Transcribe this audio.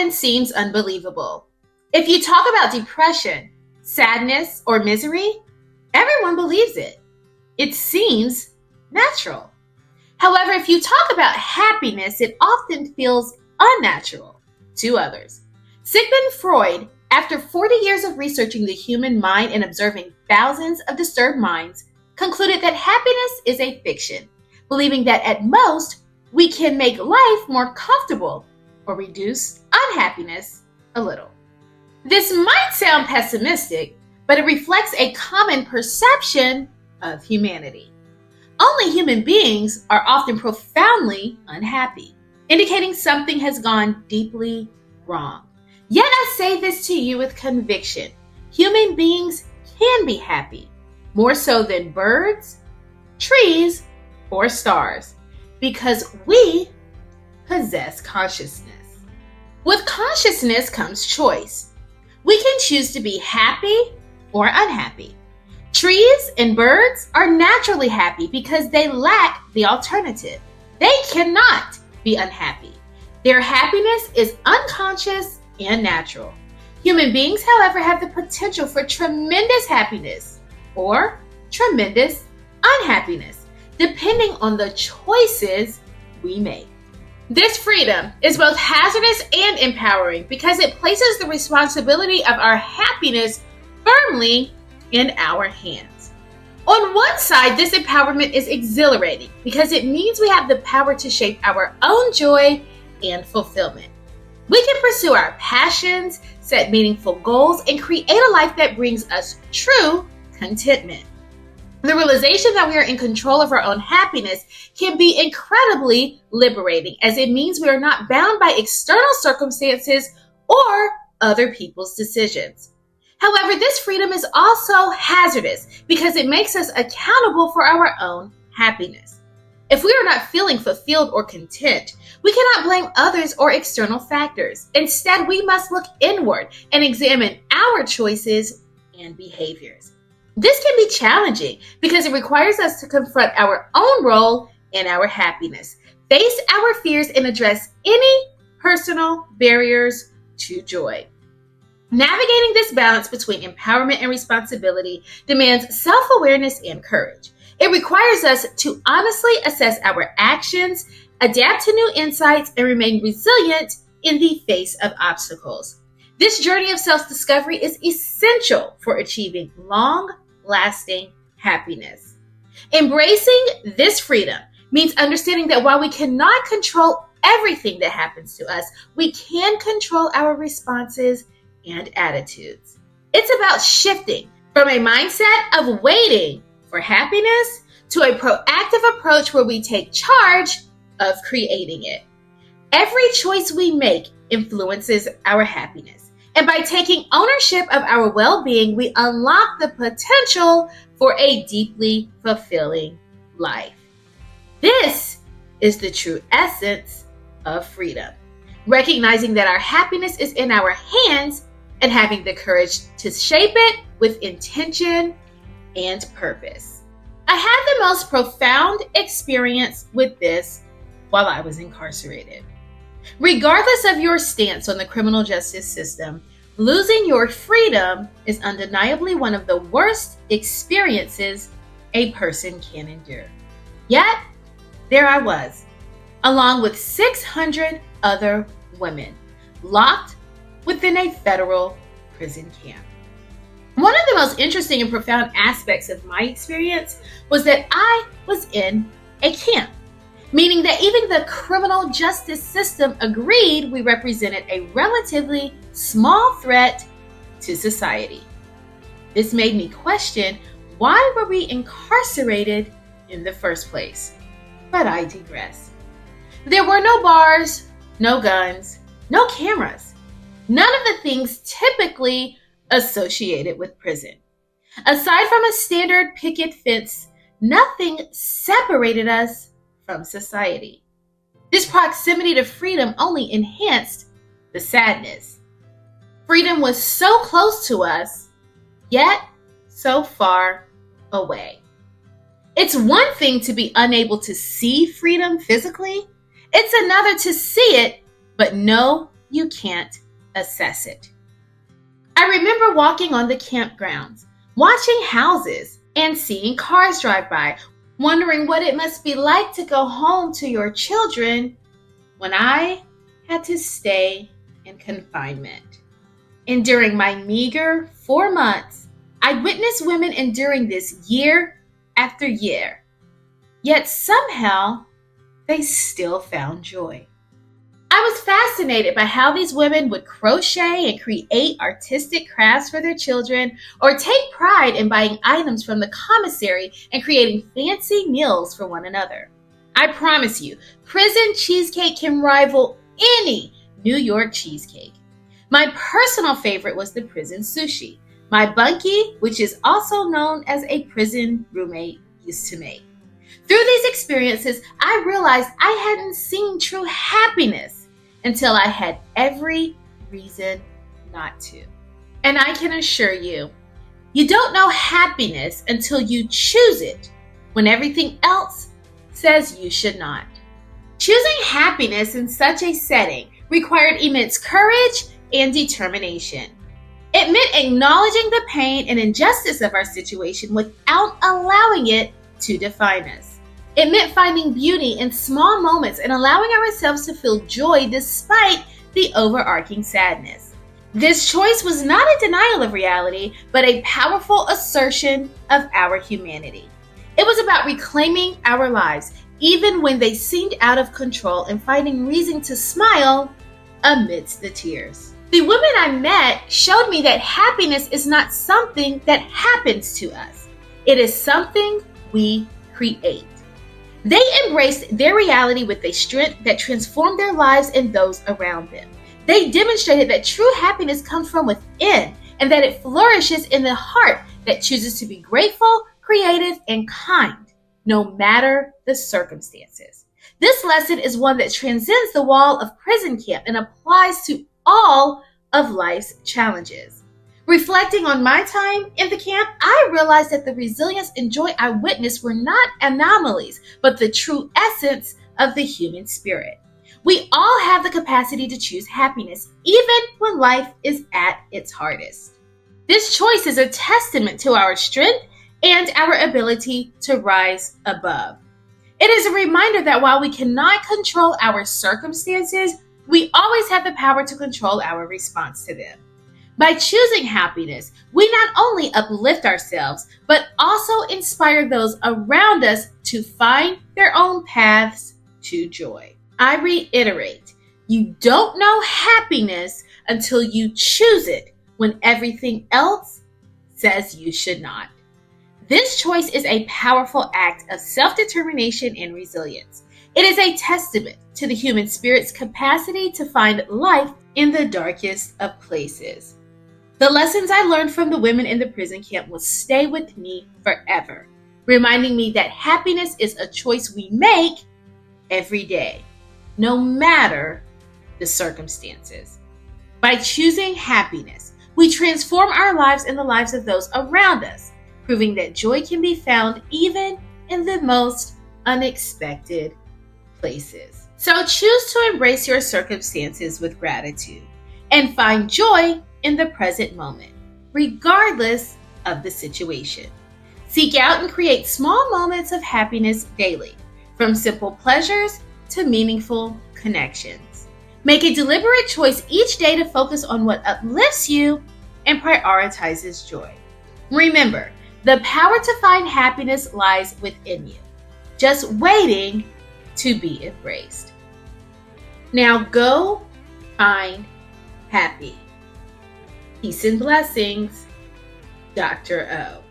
often seems unbelievable. If you talk about depression, sadness, or misery, everyone believes it. It seems natural. However, if you talk about happiness, it often feels unnatural to others. Sigmund Freud, after 40 years of researching the human mind and observing thousands of disturbed minds, concluded that happiness is a fiction, believing that at most, we can make life more comfortable or reduce unhappiness a little. This might sound pessimistic, but it reflects a common perception of humanity. Only human beings are often profoundly unhappy, indicating something has gone deeply wrong. Yet I say this to you with conviction. Human beings can be happy, more so than birds, trees, or stars, because we possess consciousness. With consciousness comes choice. We can choose to be happy or unhappy. Trees and birds are naturally happy because they lack the alternative. They cannot be unhappy. Their happiness is unconscious and natural. Human beings, however, have the potential for tremendous happiness or tremendous unhappiness, depending on the choices we make. This freedom is both hazardous and empowering because it places the responsibility of our happiness firmly in our hands. On one side, this empowerment is exhilarating because it means we have the power to shape our own joy and fulfillment. We can pursue our passions, set meaningful goals, and create a life that brings us true contentment. The realization that we are in control of our own happiness can be incredibly liberating, as it means we are not bound by external circumstances or other people's decisions. However, this freedom is also hazardous because it makes us accountable for our own happiness. If we are not feeling fulfilled or content, we cannot blame others or external factors. Instead, we must look inward and examine our choices and behaviors. This can be challenging because it requires us to confront our own role in our happiness, face our fears, and address any personal barriers to joy. Navigating this balance between empowerment and responsibility demands self-awareness and courage. It requires us to honestly assess our actions, adapt to new insights, and remain resilient in the face of obstacles. This journey of self-discovery is essential for achieving long-lasting happiness. Embracing this freedom means understanding that while we cannot control everything that happens to us, we can control our responses and attitudes. It's about shifting from a mindset of waiting for happiness to a proactive approach where we take charge of creating it. Every choice we make influences our happiness. And by taking ownership of our well-being, we unlock the potential for a deeply fulfilling life. This is the true essence of freedom. Recognizing that our happiness is in our hands and having the courage to shape it with intention and purpose. I had the most profound experience with this while I was incarcerated. Regardless of your stance on the criminal justice system, losing your freedom is undeniably one of the worst experiences a person can endure. Yet, there I was, along with 600 other women, locked within a federal prison camp. One of the most interesting and profound aspects of my experience was that I was in a camp, meaning that even the criminal justice system agreed we represented a relatively small threat to society. This made me question, why were we incarcerated in the first place? But I digress. There were no bars, no guns, no cameras, none of the things typically associated with prison. Aside from a standard picket fence, nothing separated us from society. This proximity to freedom only enhanced the sadness. Freedom was so close to us, yet so far away. It's one thing to be unable to see freedom physically. It's another to see it, but know you can't assess it. I remember walking on the campgrounds, watching houses and seeing cars drive by, wondering what it must be like to go home to your children when I had to stay in confinement. And during my meager 4 months, I witnessed women enduring this year after year. Yet somehow, they still found joy. I was fascinated by how these women would crochet and create artistic crafts for their children, or take pride in buying items from the commissary and creating fancy meals for one another. I promise you, prison cheesecake can rival any New York cheesecake. My personal favorite was the prison sushi. My bunkie, which is also known as a prison roommate, used to make. Through these experiences, I realized I hadn't seen true happiness until I had every reason not to. And I can assure you, you don't know happiness until you choose it when everything else says you should not. Choosing happiness in such a setting required immense courage and determination. It meant acknowledging the pain and injustice of our situation without allowing it to define us. It meant finding beauty in small moments and allowing ourselves to feel joy despite the overarching sadness. This choice was not a denial of reality, but a powerful assertion of our humanity. It was about reclaiming our lives, even when they seemed out of control, and finding reason to smile amidst the tears. The women I met showed me that happiness is not something that happens to us. It is something we create. They embraced their reality with a strength that transformed their lives and those around them. They demonstrated that true happiness comes from within and that it flourishes in the heart that chooses to be grateful, creative, and kind, no matter the circumstances. This lesson is one that transcends the wall of prison camp and applies to all of life's challenges. Reflecting on my time in the camp, I realized that the resilience and joy I witnessed were not anomalies, but the true essence of the human spirit. We all have the capacity to choose happiness, even when life is at its hardest. This choice is a testament to our strength and our ability to rise above. It is a reminder that while we cannot control our circumstances, we always have the power to control our response to them. By choosing happiness, we not only uplift ourselves, but also inspire those around us to find their own paths to joy. I reiterate, you don't know happiness until you choose it when everything else says you should not. This choice is a powerful act of self-determination and resilience. It is a testament to the human spirit's capacity to find life in the darkest of places. The lessons I learned from the women in the prison camp will stay with me forever, reminding me that happiness is a choice we make every day, no matter the circumstances. By choosing happiness, we transform our lives and the lives of those around us, proving that joy can be found even in the most unexpected places. So choose to embrace your circumstances with gratitude and find joy in the present moment, regardless of the situation. Seek out and create small moments of happiness daily, from simple pleasures to meaningful connections. Make a deliberate choice each day to focus on what uplifts you and prioritizes joy. Remember, the power to find happiness lies within you, just waiting to be embraced. Now go find happy. Peace and blessings, Dr. O.